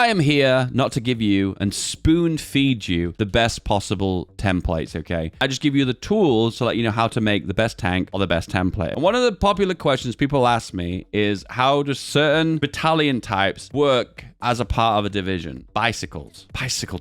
I am here not to give you and spoon feed you the best possible templates, okay? I just give you the tools to let you know how to make the best tank or the best template. And one of the popular questions people ask me is, how do certain battalion types work as a part of a division? Bicycle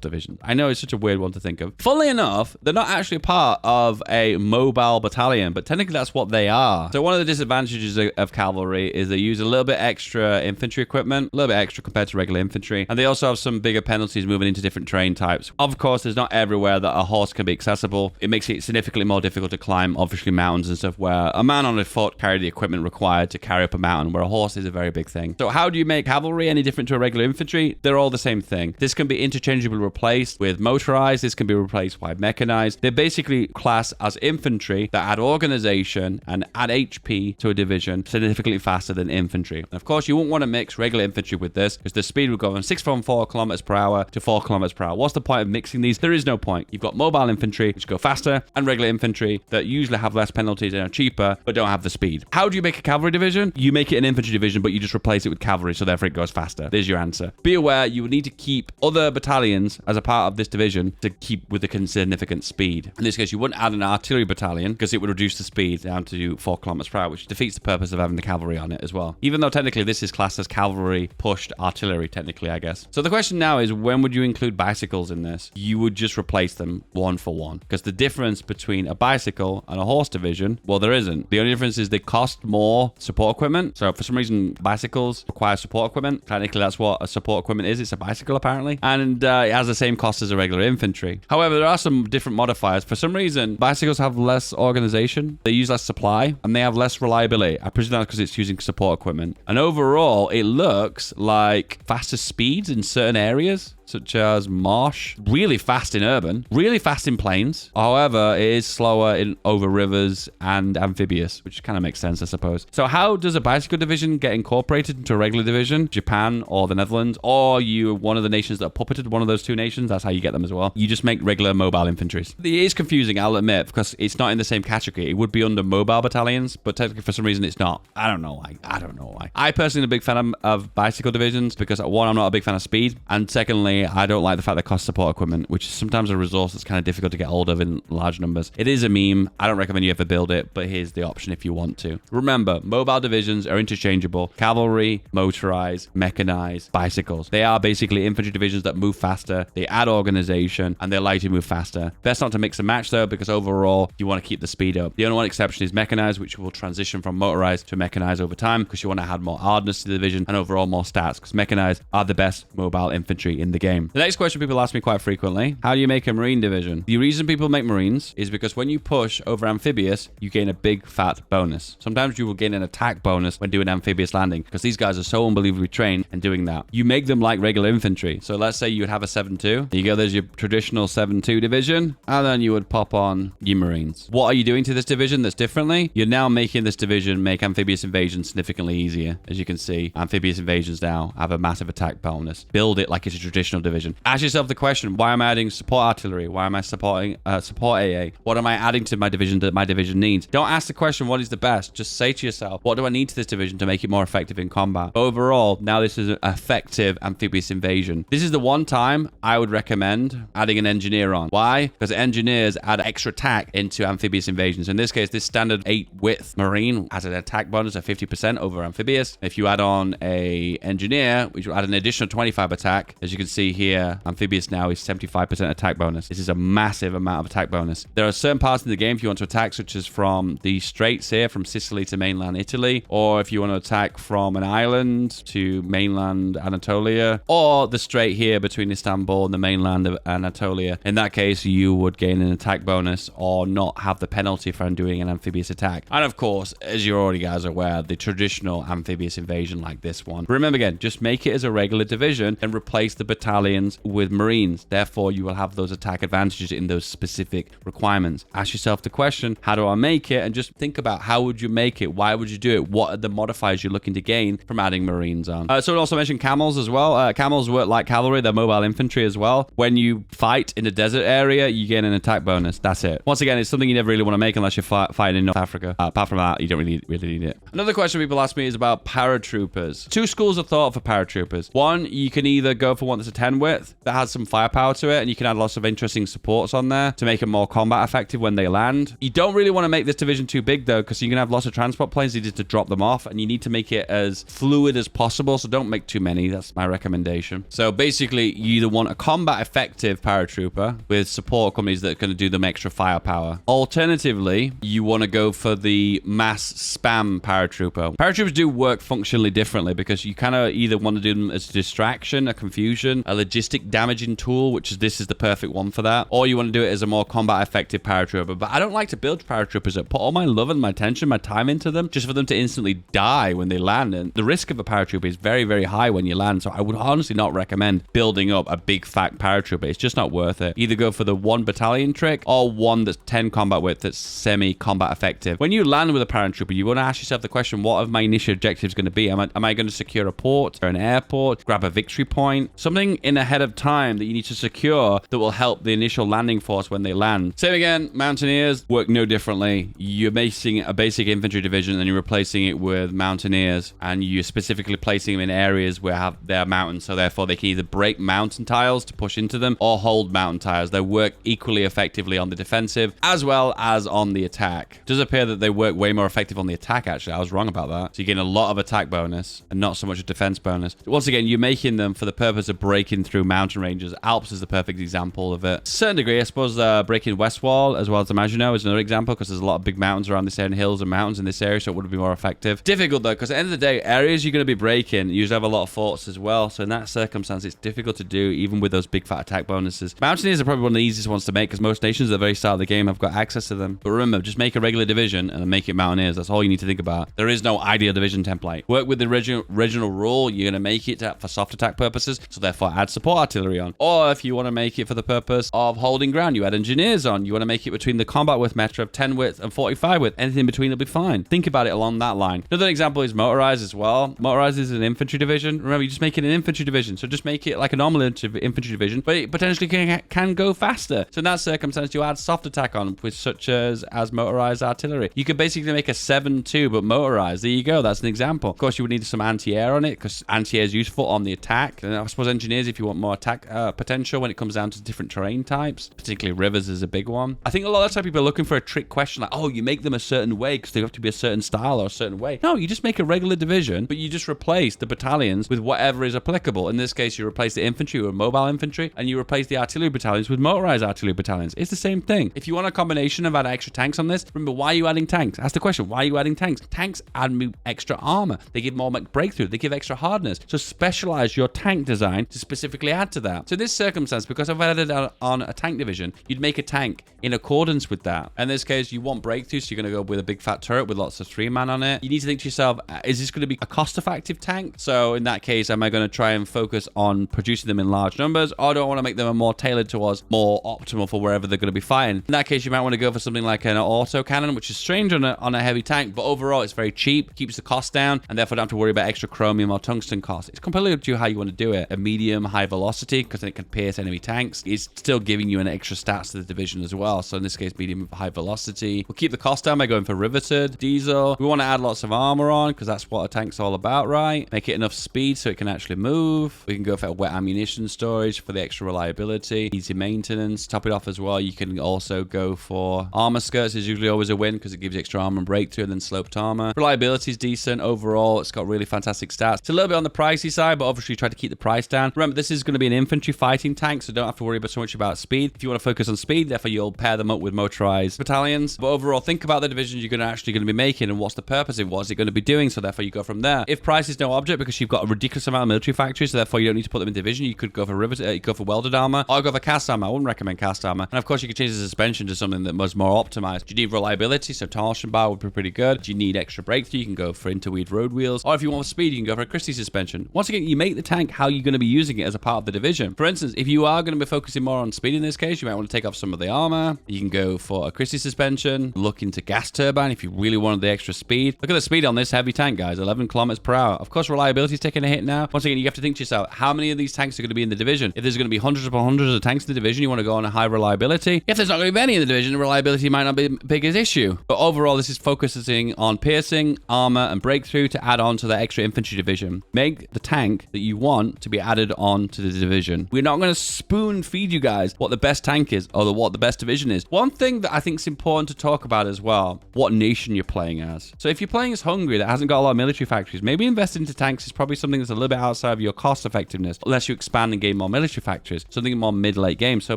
division. I know it's such a weird one to think of. Funnily enough, they're not actually a part of a mobile battalion, but technically that's what they are. So one of the disadvantages of cavalry is they use a little bit extra infantry equipment, a little bit extra compared to regular infantry, and they also have some bigger penalties moving into different terrain types. Of course, there's not everywhere that a horse can be accessible. It makes it significantly more difficult to climb, obviously, mountains and stuff, where a man on a foot carry the equipment required to carry up a mountain, where a horse is a very big thing. So how do you make cavalry any different to a regular infantry? They're all the same thing. This can be interchangeably replaced with motorized. This can be replaced by mechanized. They're basically classed as infantry that add organization and add HP to a division significantly faster than infantry. And of course, you won't want to mix regular infantry with this, because the speed would go from 6.4 kilometers per hour to 4 kilometers per hour. What's the point of mixing these? There is no point. You've got mobile infantry, which go faster, and regular infantry that usually have less penalties and are cheaper, but don't have the speed. How do you make a cavalry division? You make it an infantry division, but you just replace it with cavalry, so therefore it goes faster. There's your answer. Be aware, you would need to keep other battalions as a part of this division to keep with a significant speed. In this case, you wouldn't add an artillery battalion because it would reduce the speed down to 4 kilometers per hour, which defeats the purpose of having the cavalry on it as well. Even though technically this is classed as cavalry pushed artillery, technically, I guess. So the question now is, when would you include bicycles in this? You would just replace them one for one, because the difference between a bicycle and a horse division, well, there isn't. The only difference is they cost more support equipment. So for some reason, bicycles require support equipment. Technically, that's what a support equipment is. It's a bicycle, apparently. And it has the same cost as a regular infantry. However, there are some different modifiers. For some reason, bicycles have less organization. They use less supply, and they have less reliability. I presume that's because it's using support equipment. And overall, it looks like faster speeds in certain areas, such as marsh, really fast in urban, really fast in plains. However, it is slower over rivers and amphibious, which kind of makes sense, I suppose. So how does a bicycle division get incorporated into a regular division? Japan or the Netherlands, or you one of the nations that are puppeted, one of those two nations, that's how you get them as well. You just make regular mobile infantries. It is confusing, I'll admit, because it's not in the same category. It would be under mobile battalions, but technically for some reason it's not. I don't know why. I personally am a big fan of bicycle divisions because, one, I'm not a big fan of speed, and secondly, I don't like the fact that it costs support equipment, which is sometimes a resource that's kind of difficult to get hold of in large numbers. It is a meme. I don't recommend you ever build it, but here's the option if you want to. Remember, mobile divisions are interchangeable. Cavalry, motorized, mechanized, bicycles. They are basically infantry divisions that move faster. They add organization, and they allow you to move faster. Best not to mix and match, though, because overall, you want to keep the speed up. The only one exception is mechanized, which will transition from motorized to mechanized over time, because you want to add more hardness to the division and overall more stats, because mechanized are the best mobile infantry in the game. The next question people ask me quite frequently, how do you make a marine division? The reason people make marines is because when you push over amphibious, you gain a big fat bonus. Sometimes you will gain an attack bonus when doing amphibious landing, because these guys are so unbelievably trained in doing that. You make them like regular infantry. So let's say you would have a 7-2. There you go, there's your traditional 7-2 division, and then you would pop on your marines. What are you doing to this division that's differently? You're now making this division make amphibious invasion significantly easier. As you can see, amphibious invasions now have a massive attack bonus. Build it like it's a traditional division. Ask yourself the question, why am I adding support artillery? Why am I supporting support AA? What am I adding to my division that my division needs? Don't ask the question, what is the best? Just say to yourself, what do I need to this division to make it more effective in combat? Overall, now this is an effective amphibious invasion. This is the one time I would recommend adding an engineer on. Why? Because engineers add extra attack into amphibious invasions. In this case, this standard 8-width marine has an attack bonus of 50% over amphibious. If you add on a engineer, which will add an additional 25 attack, as you can see here, amphibious now is 75% attack bonus. This is a massive amount of attack bonus. There are certain parts in the game if you want to attack, such as from the straits here, from Sicily to mainland Italy, or if you want to attack from an island to mainland Anatolia, or the strait here between Istanbul and the mainland of Anatolia. In that case, you would gain an attack bonus or not have the penalty for doing an amphibious attack. And of course, as you already guys are aware, the traditional amphibious invasion like this one. Remember again, just make it as a regular division and replace the battalion battalions with Marines. Therefore, you will have those attack advantages in those specific requirements. Ask yourself the question, how do I make it? And just think about how would you make it? Why would you do it? What are the modifiers you're looking to gain from adding Marines on? So we also mentioned Camels as well. Camels work like cavalry. They're mobile infantry as well. When you fight in a desert area, you gain an attack bonus. That's it. Once again, it's something you never really want to make unless you're fighting in North Africa. Apart from that, you don't really need it. Another question people ask me is about paratroopers. Two schools of thought for paratroopers. One, you can either go for one that's a 10 width that has some firepower to it, and you can add lots of interesting supports on there to make it more combat effective when they land. You don't really want to make this division too big though, because you're gonna have lots of transport planes needed to drop them off, and you need to make it as fluid as possible. So don't make too many. That's my recommendation. So basically, you either want a combat effective paratrooper with support companies that are going to do them extra firepower. Alternatively, you want to go for the mass spam paratrooper. Paratroopers do work functionally differently because you kind of either want to do them as a distraction, a confusion, a logistic damaging tool, which is this is the perfect one for that, or you want to do it as a more combat effective paratrooper. But I don't like to build paratroopers that put all my love and my attention, my time into them just for them to instantly die when they land. And the risk of a paratrooper is very, very high when you land. So I would honestly not recommend building up a big fat paratrooper. It's just not worth it. Either go for the 1 battalion trick or one that's 10 combat width that's semi-combat effective. When you land with a paratrooper, you want to ask yourself the question, what are my initial objectives going to be? Am I going to secure a port or an airport, grab a victory point? Something in ahead of time that you need to secure that will help the initial landing force when they land. Same again, Mountaineers work no differently. You're making a basic infantry division and you're replacing it with Mountaineers, and you're specifically placing them in areas where there are mountains, so therefore they can either break mountain tiles to push into them or hold mountain tiles. They work equally effectively on the defensive as well as on the attack. It does appear that they work way more effective on the attack, actually. I was wrong about that. So you gain a lot of attack bonus and not so much a defense bonus. Once again, you're making them for the purpose of breaking through mountain ranges. Alps is the perfect example of it. To a certain degree, I suppose breaking West Wall as well as the Maginot is another example, because there's a lot of big mountains around this area and hills and mountains in this area, so it would be more effective. Difficult though, because at the end of the day, areas you're going to be breaking, you usually have a lot of forts as well. So in that circumstance, it's difficult to do even with those big fat attack bonuses. Mountaineers are probably one of the easiest ones to make because most nations at the very start of the game have got access to them. But remember, just make a regular division and then make it Mountaineers. That's all you need to think about. There is no ideal division template. Work with the original rule. You're going to make it for soft attack purposes, so therefore add support artillery on. Or if you want to make it for the purpose of holding ground, you add engineers on. You want to make it between the combat width meta of 10 width and 45 width. Anything in between will be fine. Think about it along that line. Another example is motorized as well. Motorized is an infantry division. Remember, you just make it an infantry division. So just make it like a normal infantry division, but it potentially can go faster. So in that circumstance, you add soft attack on, with such as motorized artillery. You could basically make a 7-2, but motorized. There you go. That's an example. Of course, you would need some anti-air on it because anti-air is useful on the attack. And I suppose engineers, if you want more attack potential when it comes down to different terrain types, particularly rivers is a big one. I think a lot of time people are looking for a trick question like, oh, you make them a certain way because they have to be a certain style or a certain way. No, you just make a regular division, but you just replace the battalions with whatever is applicable. In this case, you replace the infantry with mobile infantry, and you replace the artillery battalions with motorized artillery battalions. It's the same thing. If you want a combination of adding extra tanks on this, remember, why are you adding tanks? Ask the question, why are you adding tanks? Tanks add me extra armor. They give more breakthrough. They give extra hardness. So specialize your tank design to specifically add to that. So in this circumstance, because I've added on a tank division, you'd make a tank in accordance with that. In this case, you want breakthrough, so you're going to go with a big fat turret with lots of 3-man on it. You need to think to yourself, is this going to be a cost-effective tank? So in that case, am I going to try and focus on producing them in large numbers, or do I want to make them more tailored towards more optimal for wherever they're going to be fighting? In that case, you might want to go for something like an auto cannon, which is strange on a heavy tank, but overall it's very cheap, keeps the cost down, and therefore don't have to worry about extra chromium or tungsten costs. It's completely up to you how you want to do it. A medium high velocity, because then it can pierce enemy tanks. It's still giving you an extra stats to the division as well. So in this case, medium high velocity. We'll keep the cost down by going for riveted, diesel. We want to add lots of armor on because that's what a tank's all about, right? Make it enough speed so it can actually move. We can go for wet ammunition storage for the extra reliability, easy maintenance. Top it off as well, you can also go for armor skirts. Is usually always a win because it gives you extra armor and breakthrough, and then sloped armor. Reliability is decent overall. It's got really fantastic stats. It's a little bit on the pricey side, but obviously try to keep the price down. Remember, this is going to be an infantry fighting tank, so don't have to worry so much about speed. If you want to focus on speed, therefore you'll pair them up with motorized battalions. But overall, think about the divisions you're actually going to be making and what's the purpose of what's it going to be doing, so therefore you go from there. If price is no object because you've got a ridiculous amount of military factories, so therefore you don't need to put them in division, you could go for you go for welded armor or go for cast armor. I wouldn't recommend cast armor. And of course, you could change the suspension to something that was more optimized. Do you need reliability? So torsion bar would be pretty good. Do you need extra breakthrough? You can go for interweave road wheels. Or if you want speed, you can go for a Christie suspension. Once again, you make the tank how you're going to be using implementing it as a part of the division. For instance, if you are going to be focusing more on speed in this case, you might want to take off some of the armor. You can go for a Christie suspension, look into gas turbine if you really wanted the extra speed. Look at the speed on this heavy tank, guys, 11 kilometers per hour. Of course, reliability is taking a hit now. Once again, you have to think to yourself, how many of these tanks are going to be in the division? If there's going to be hundreds upon hundreds of tanks in the division, you want to go on a high reliability. If there's not going to be many in the division, reliability might not be the biggest issue. But overall, this is focusing on piercing, armor, and breakthrough to add on to the extra infantry division. Make the tank that you want to be added on to the division. We're not going to spoon feed you guys what the best tank is or what the best division is. One thing that I think is important to talk about as well, what nation you're playing as. So if you're playing as Hungary that hasn't got a lot of military factories, maybe investing into tanks is probably something that's a little bit outside of your cost effectiveness, unless you expand and gain more military factories, something more mid-late game. So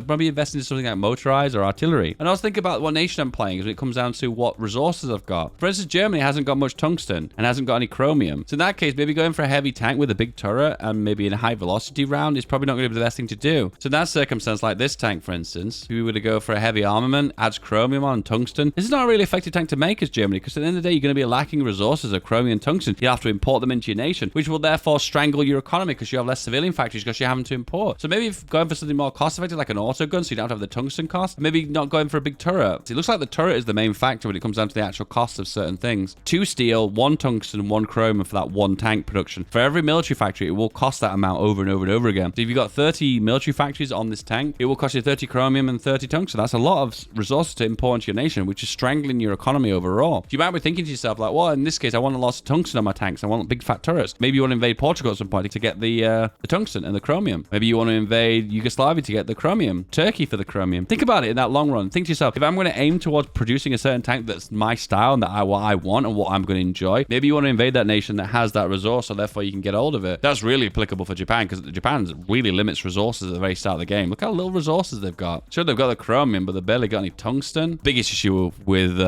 probably invest into something like motorized or artillery. And also think about what nation I'm playing as when it comes down to what resources I've got. For instance, Germany hasn't got much tungsten and hasn't got any chromium. So in that case, maybe going for a heavy tank with a big turret and maybe in a high velocity round is probably not going to be the best thing to do. So in that circumstance, like this tank, for instance, if we were to go for a heavy armament, adds chromium on and tungsten, this is not a really effective tank to make as Germany, because at the end of the day, you're going to be lacking resources of chromium and tungsten. You have to import them into your nation, which will therefore strangle your economy because you have less civilian factories because you're having to import. So maybe if going for something more cost effective like an auto gun, so you don't have the tungsten cost, maybe not going for a big turret. So it looks like the turret is the main factor when it comes down to the actual cost of certain things. 2 steel, 1 tungsten, 1 chromium for that 1 tank production. For every military factory, it will cost that amount over and over and over again. So if you've got 30 military factories on this tank, it will cost you 30 chromium and 30 tungsten. That's a lot of resources to import into your nation, which is strangling your economy overall. So you might be thinking to yourself, like, well, in this case, I want a lot of tungsten on my tanks. I want big fat turrets. Maybe you want to invade Portugal at some point to get the tungsten and the chromium. Maybe you want to invade Yugoslavia to get the chromium. Turkey for the chromium. Think about it in that long run. Think to yourself, if I'm going to aim towards producing a certain tank that's my style and that what I want and what I'm going to enjoy, maybe you want to invade that nation that has that resource, so therefore you can get hold of it. That's really applicable for Japan, because Japan really limits resources at the very start of the game. Look how little resources they've got. Sure, they've got the chromium, but they've barely got any tungsten. Biggest issue with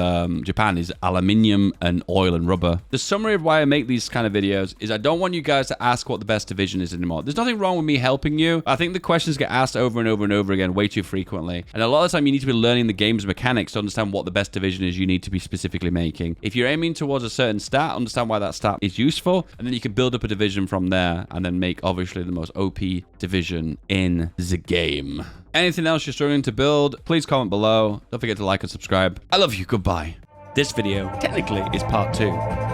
Japan is aluminium and oil and rubber. The summary of why I make these kind of videos is I don't want you guys to ask what the best division is anymore. There's nothing wrong with me helping you. I think the questions get asked over and over and over again way too frequently. And a lot of the time you need to be learning the game's mechanics to understand what the best division is you need to be specifically making. If you're aiming towards a certain stat, understand why that stat is useful, and then you can build up a division from there and then make obviously the most OP division in the game. Anything else you're struggling to build, please comment below. Don't forget to like and subscribe. I love you. Goodbye. This video technically is part 2.